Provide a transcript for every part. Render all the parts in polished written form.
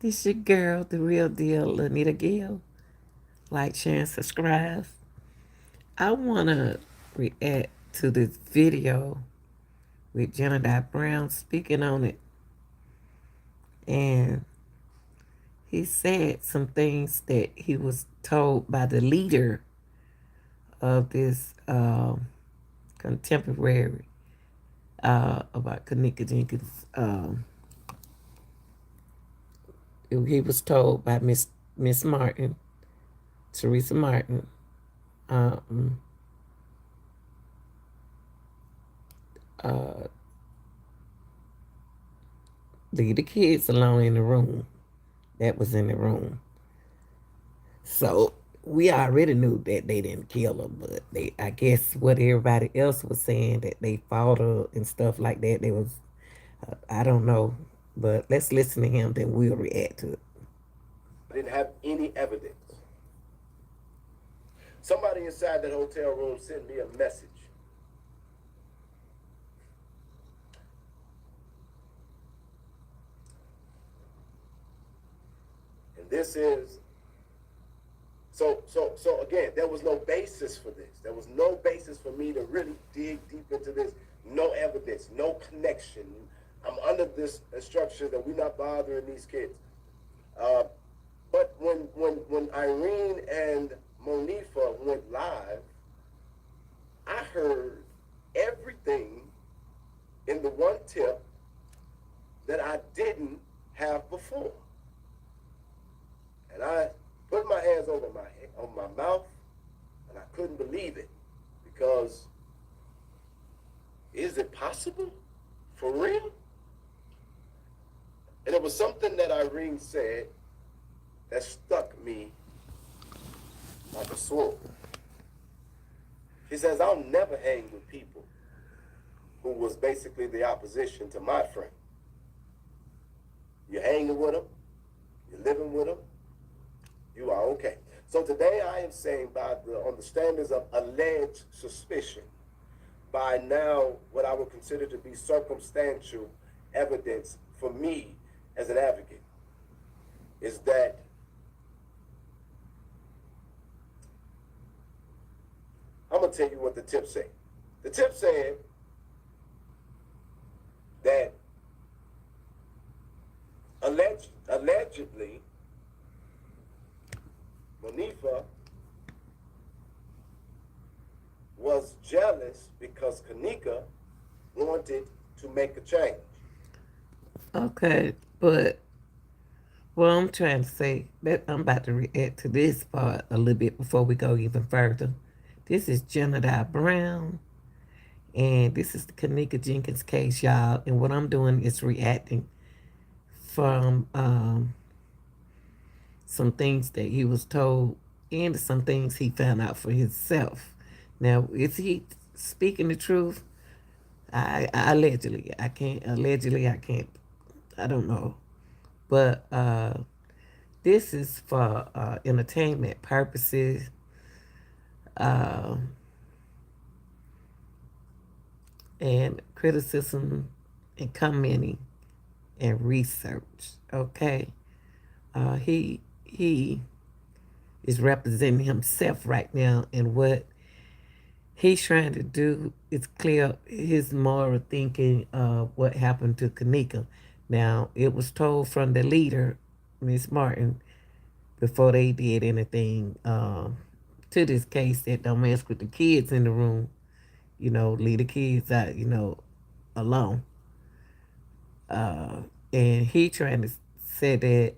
This your girl, the real deal, Anita Gill. Like, share, and subscribe. I wanna react to this video with Jedidah Brown speaking on it, and he said some things that he was told by the leader of this contemporary about Kenneka Jenkins. He was told by Miss Martin, Teresa Martin, um, uh, leave the kids alone in the room. That was in the room. So we already knew that they didn't kill her, but I guess what everybody else was saying that they fought her and stuff like that. They was, I don't know, but let's listen to him. Then we'll react to it. I didn't have any evidence. Somebody inside that hotel room sent me a message. And this is so again, there was no basis for this. There was no basis for me to really dig deep into this. No evidence, no connection. I'm under this instruction that we're not bothering these kids. But when Irene and Monifa went live, I heard everything in the one tip that I didn't have before. And I put my hands over on my mouth, and I couldn't believe it, because is it possible? For real? And it was something that Irene said that stuck me like a sword. She says, I'll never hang with people who was basically the opposition to my friend. You're hanging with them, you're living with them, you are okay. So today I am saying, on the standards of alleged suspicion, by now what I would consider to be circumstantial evidence for me as an advocate, is that I'm going to tell you what the tip said. The tip said that allegedly Monifa was jealous because Kenneka wanted to make a change. Okay, but what I'm trying to say, that I'm about to react to this part a little bit before we go even further. This is Jedidah Brown, and this is the Kenneka Jenkins case, y'all. And what I'm doing is reacting from some things that he was told and some things he found out for himself. Now, is he speaking the truth? I allegedly, I can't, I don't know. But this is for entertainment purposes. And criticism and commenting and research. Okay, he is representing himself right now, and what he's trying to do is clear up his moral thinking of what happened to Kenneka. Now, it was told from the leader, Miss Martin, before they did anything to this case, that don't mess with the kids in the room. Leave the kids out, alone. And he trying to say that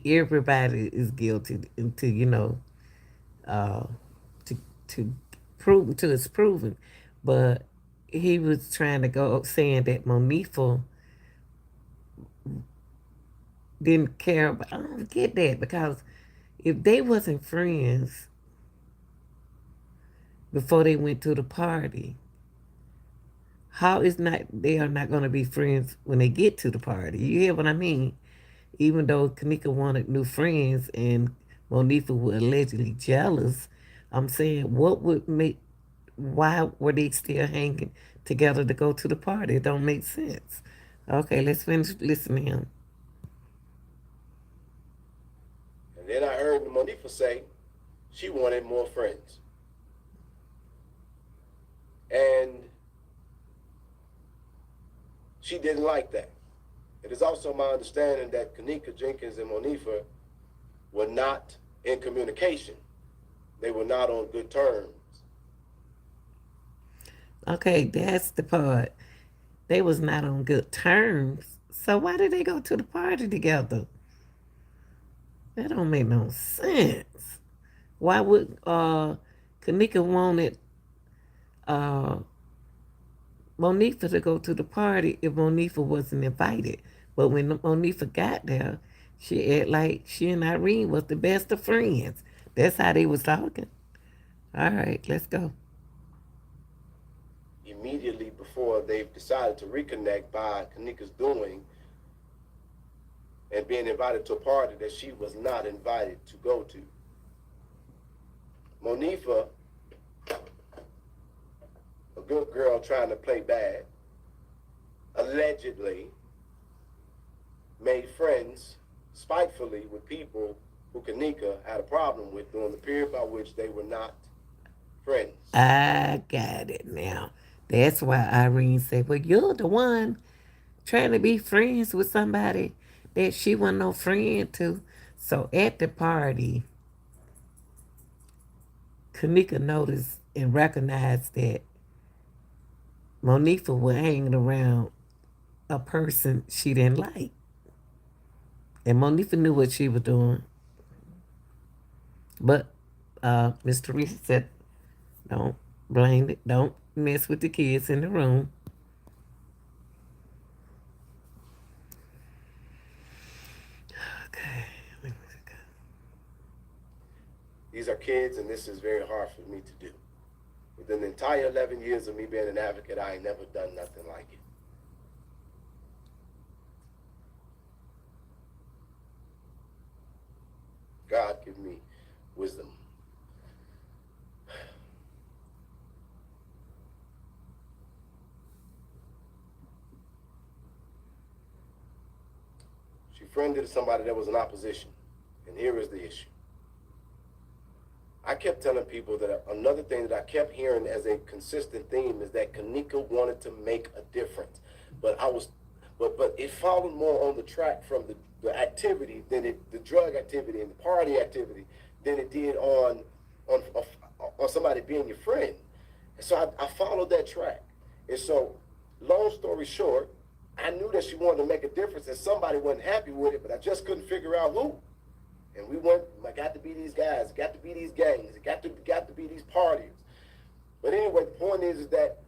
everybody is guilty until, to prove, until it's proven. But he was trying to go saying that Monifa didn't care. But I don't get that, because if they wasn't friends before they went to the party, how is not they are not going to be friends when they get to the party? You hear what I mean? Even though Kenneka wanted new friends and Monifa was allegedly jealous, I'm saying, what would make, why were they still hanging together to go to the party. It don't make sense. Okay, let's finish listening to him. And then I heard Monifa say she wanted more friends. And she didn't like that. It is also my understanding that Kenneka, Jenkins, and Monifa were not in communication. They were not on good terms. Okay, that's the part. They was not on good terms. So why did they go to the party together? That don't make no sense. Why would Kanika wanted uh Monifa to go to the party if Monifa wasn't invited? But when Monifa got there, she acted like she and Irene was the best of friends. That's how they was talking. All right, let's go. Immediately before they've decided to reconnect by Kanika's doing and being invited to a party that she was not invited to go to. Monifa, a good girl trying to play bad, allegedly made friends spitefully with people who Kenneka had a problem with during the period by which they were not friends. I got it now. That's why Irene said, well, you're the one trying to be friends with somebody that she wasn't no friend to. So at the party, Kanika noticed and recognized that Monifa was hanging around a person she didn't like. And Monifa knew what she was doing. But Miss Teresa said, don't blame it. Don't mess with the kids in the room. Okay. These are kids, and this is very hard for me to do. Within the entire 11 years of me being an advocate, I ain't never done nothing like it. God give me wisdom. She friended somebody that was in opposition. And here is the issue. I kept telling people that another thing that I kept hearing as a consistent theme is that Kenneka wanted to make a difference. But I was but it followed more on the track from the activity than the drug activity and the party activity than it did on on somebody being your friend. And so I followed that track. And so, long story short, I knew that she wanted to make a difference and somebody wasn't happy with it, but I just couldn't figure out who. And we went, I got to be these guys, got to be these gangs, it got to be these parties. But anyway, the point is that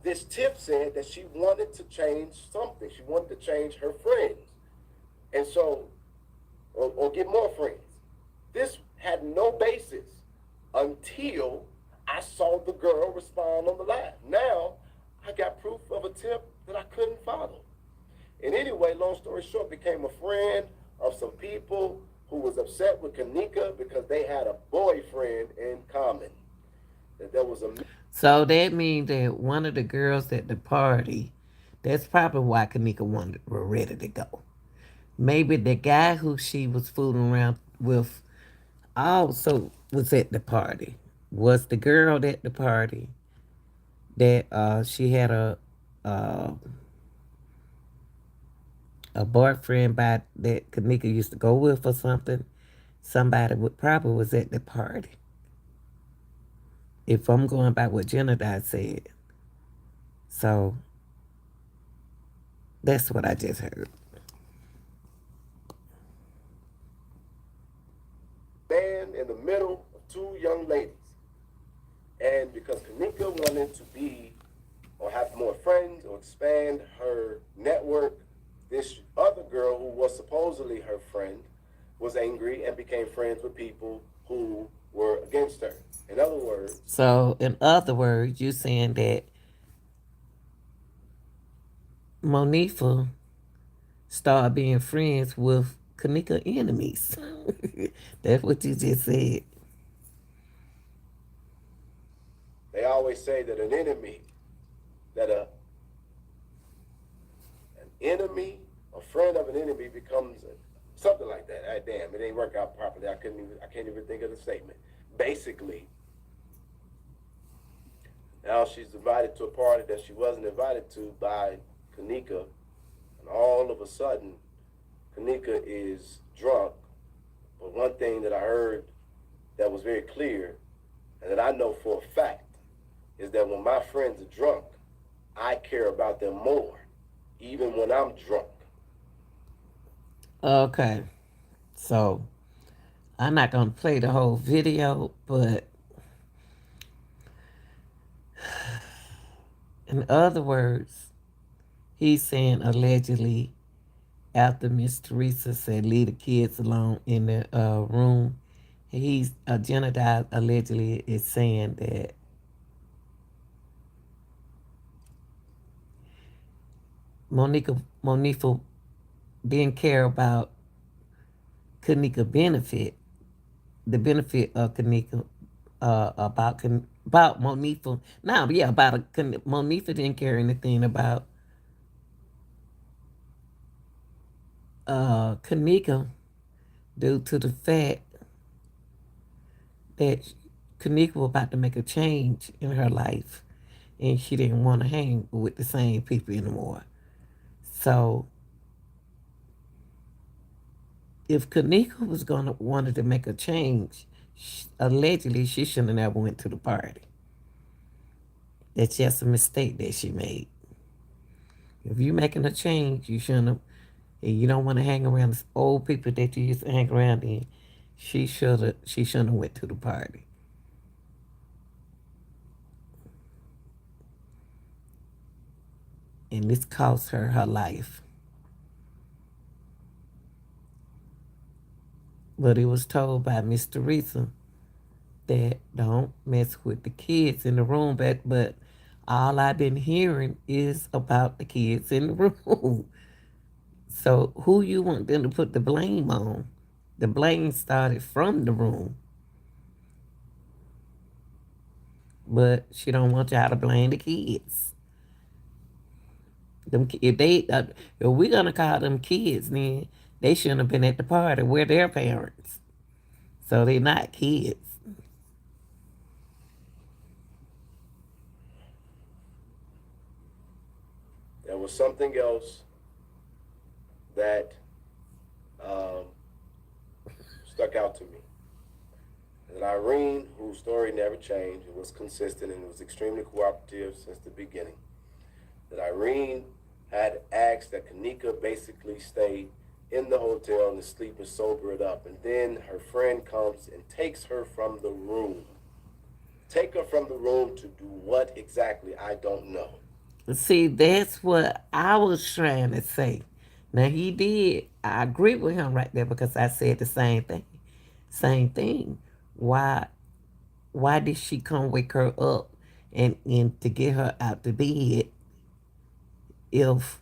this tip said that she wanted to change something. She wanted to change her friends. And so, or get more friends. This had no basis until I saw the girl respond on the live. Now, I got proof of a tip that I couldn't follow. And anyway, long story short, became a friend of some people who was upset with Kenneka because they had a boyfriend in common. That there was a So that means that one of the girls at the party, that's probably why Kanika wanted were ready to go. Maybe the guy who she was fooling around with also was at the party. Was the girl at the party that she had uh, a boyfriend by that Kanika used to go with or something? Somebody would probably was at the party. If I'm going by what Jedidah said. So that's what I just heard. man in the middle of two young ladies. And because Kenneka wanted to be or have more friends or expand her network, this other girl who was supposedly her friend was angry and became friends with people who were against her. In other words, So in other words, you saying that Monifa started being friends with Kanika enemies. That's what you just said. they always say that an enemy that an enemy, a friend of an enemy becomes something like that. Damn, it ain't work out properly. I can't even think of the statement. Basically, now she's invited to a party that she wasn't invited to by Kenneka, and all of a sudden, Kenneka is drunk. But one thing that I heard that was very clear, and that I know for a fact, is that when my friends are drunk, I care about them more, even when I'm drunk. Okay, so I'm not gonna play the whole video, but in other words, he's saying allegedly after Miss Teresa said leave the kids alone in the room, he's Jedidah allegedly is saying that Monifa didn't care about Kenneka benefit, the benefit of Kenneka, about Monifa. Now, yeah, Monifa didn't care anything about Kenneka due to the fact that Kenneka was about to make a change in her life, and she didn't want to hang with the same people anymore. So, if Kenneka was gonna wanted to make a change, allegedly she shouldn't have never went to the party. That's just a mistake that she made. If you're making a change, you shouldn't have, and you don't want to hang around the old people that you used to hang around in. She shouldn't have went to the party, and this cost her her life. But it was told by Miss Teresa that don't mess with the kids in the room. But all I've been hearing is about the kids in the room. So who you want them to put the blame on? The blame started from the room, but she don't want y'all to blame the kids. If we're gonna call them kids, then they shouldn't have been at the party. We're their parents, so they're not kids. There was something else that um, stuck out to me. That Irene, whose story never changed, and was consistent and was extremely cooperative since the beginning, that Irene had asked that Kenneka basically stay in the hotel and sleep and sober it up. And then her friend comes and takes her from the room. Take her from the room to do what exactly? I don't know. See, that's what I was trying to say. Now he did. I agree with him right there because I said the same thing. Same thing. Why? Why did she come wake her up and to get her out the bed if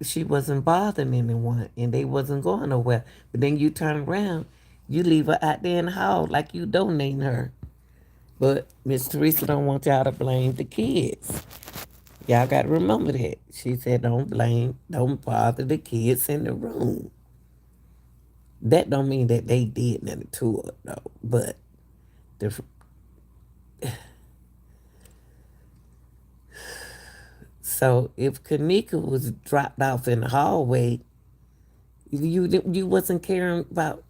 she wasn't bothering anyone and they wasn't going nowhere? But then you turn around, you leave her out there in the hall like you donating her. But Miss Teresa don't want y'all to blame the kids. Y'all got to remember that. She said don't bother the kids in the room. That don't mean that they did nothing to her, though. But the, so if Kenneka was dropped off in the hallway, you wasn't caring about.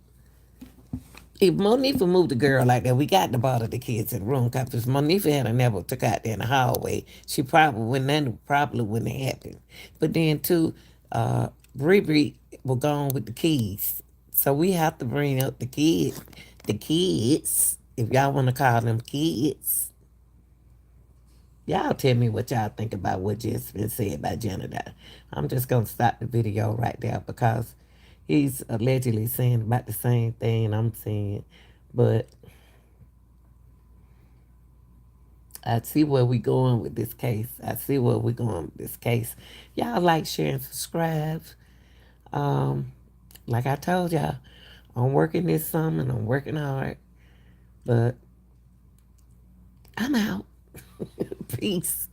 If Monifa moved the girl like that, we got to bother the kids in the room. Cause if Monifa had never took out there in the hallway, she probably wouldn't have happened. But then too, Bree was gone with the keys, so we have to bring up the kids. The kids, if y'all want to call them kids, y'all tell me what y'all think about what just been said by Jedidah. I'm just gonna stop the video right there because he's allegedly saying about the same thing I'm saying, but I see where we going with this case. I see where we going with this case. Y'all like, share, and subscribe. Um, like I told y'all, I'm working this summer and I'm working hard, but I'm out. Peace.